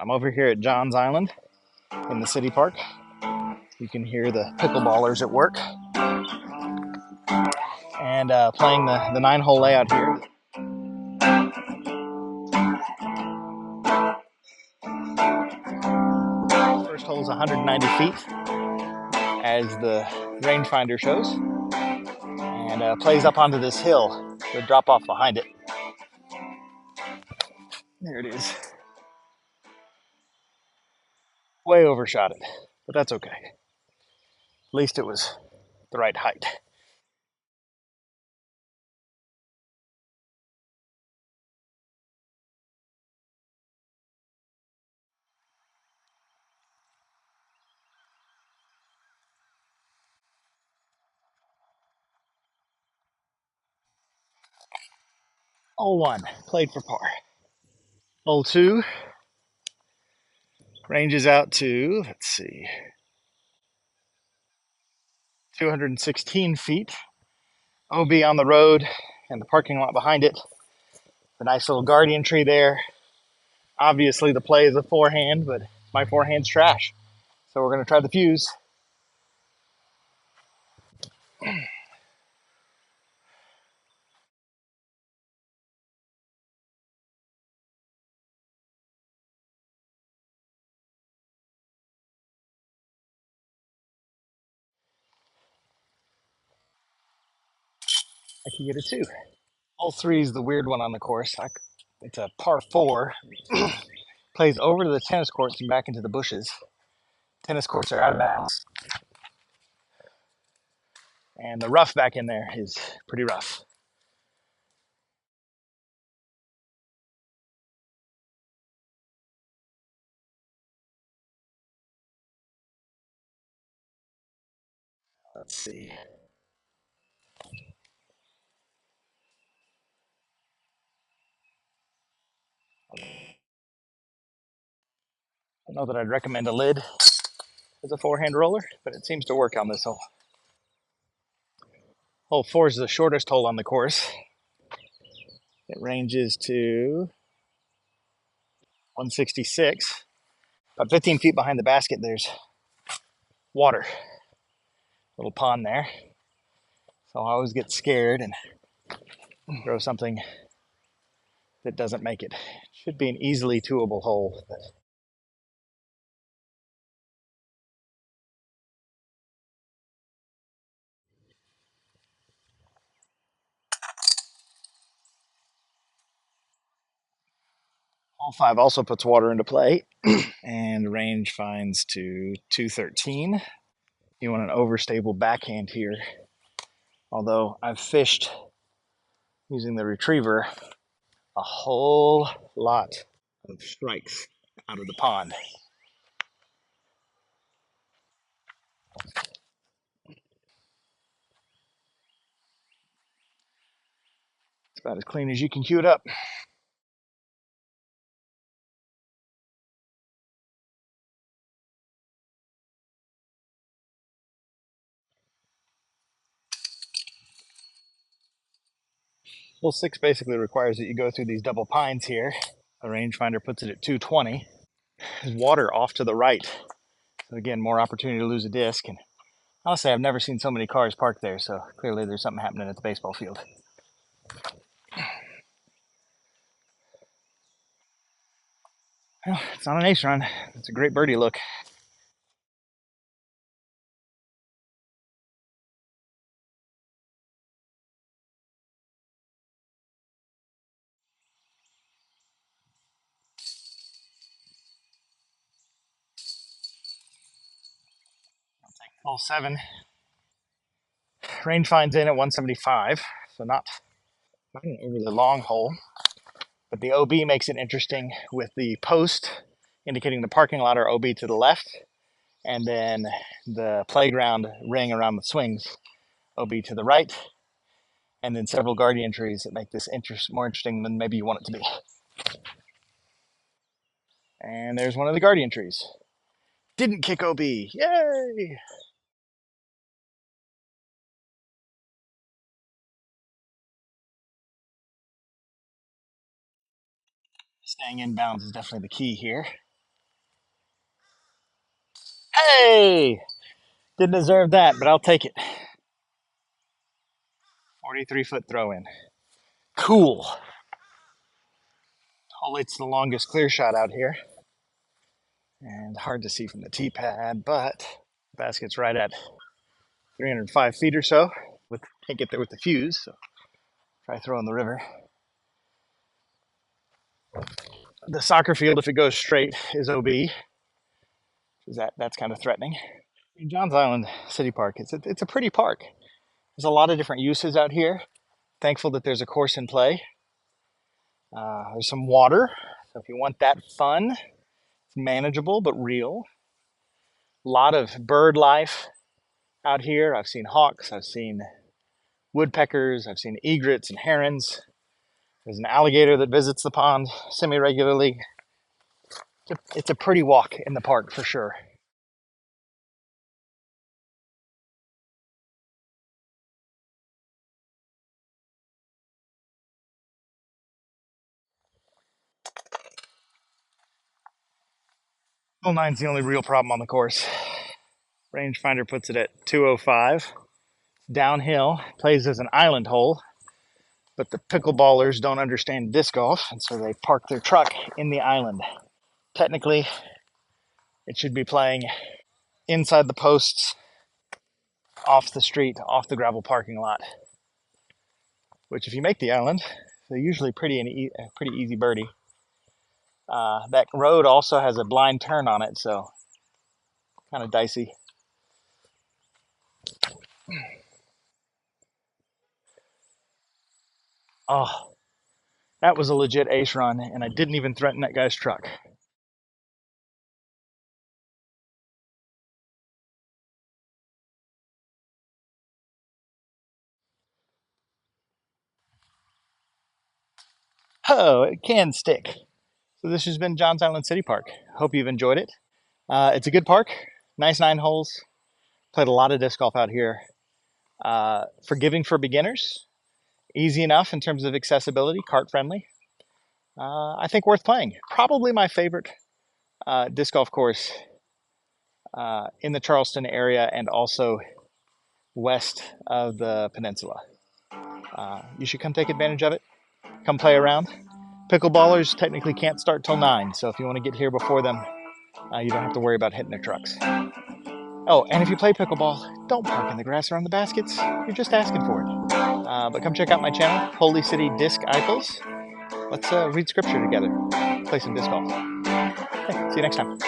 I'm over here at John's Island in the city park. You can hear the pickleballers at work and playing the 9-hole layout here. First hole is 190 feet, as the rangefinder shows, and plays up onto this hill. The drop off behind it. There it is. Way overshot it, but that's okay. At least it was the right height. Hole 1, played for par. Hole 2 ranges out to, let's see, 216 feet. OB on the road and the parking lot behind it. The nice little guardian tree there. Obviously, the play is a forehand, but my forehand's trash. So we're going to try the fuse. I can get a 2. Hole 3 is the weird one on the course. It's a par 4. Plays over to the tennis courts and back into the bushes. Tennis courts are out of bounds. And the rough back in there is pretty rough. Let's see. I don't know that I'd recommend a lid as a forehand roller, but it seems to work on this hole. Hole 4 is the shortest hole on the course. It ranges to 166. About 15 feet behind the basket, there's water. Little pond there. So I always get scared and throw something that doesn't make it. It should be an easily twoable hole. But hole 5 also puts water into play, and range finds to 213. You want an overstable backhand here. Although I've fished using the retriever a whole lot of strikes out of the pond. It's about as clean as you can cue it up. Hole 6 basically requires that you go through these double pines here. The rangefinder puts it at 220. There's water off to the right. So again, more opportunity to lose a disc. And honestly, I've never seen so many cars parked there, so clearly there's something happening at the baseball field. Well, it's not an ace run. It's a great birdie look. Hole 7. Range finds in at 175, so not an overly long hole. But the OB makes it interesting with the post indicating the parking lot or OB to the left, and then the playground ring around the swings, OB to the right, and then several guardian trees that make this more interesting than maybe you want it to be. And there's one of the guardian trees. Didn't kick OB. Yay! Staying inbounds is definitely the key here. Hey! Didn't deserve that, but I'll take it. 43-foot throw in. Cool. Hopefully it's the longest clear shot out here. And hard to see from the tee pad, but the basket's right at 305 feet or so. Can't get there with the fuse, so try throwing the river. The soccer field, if it goes straight, is OB. That's kind of threatening. Johns Island City Park, it's a pretty park. There's a lot of different uses out here. Thankful that there's a course in play. There's some water, so if you want that fun, it's manageable but real. A lot of bird life out here. I've seen hawks, I've seen woodpeckers, I've seen egrets and herons. There's an alligator that visits the pond semi-regularly. It's a pretty walk in the park for sure. Hole 9's the only real problem on the course. Rangefinder puts it at 205. Downhill, plays as an island hole, but the pickleballers don't understand disc golf, and so they park their truck in the island. Technically, it should be playing inside the posts, off the street, off the gravel parking lot, which if you make the island, they're usually pretty easy birdie. That road also has a blind turn on it, so kind of dicey. Oh, that was a legit ace run, and I didn't even threaten that guy's truck. Oh, it can stick. So this has been Johns Island City Park. Hope you've enjoyed it. It's a good park, nice 9 holes. Played a lot of disc golf out here. Forgiving for beginners, easy enough in terms of accessibility, cart friendly. I think worth playing. Probably my favorite disc golf course in the Charleston area and also west of the Peninsula. You should come take advantage of it. Come play around. Pickleballers technically can't start till 9, so if you want to get here before them, you don't have to worry about hitting their trucks. Oh, and if you play pickleball, don't park in the grass around the baskets. You're just asking for it. But come check out my channel, Holy City Disc-iples. Let's read scripture together, play some disc golf. Okay, see you next time.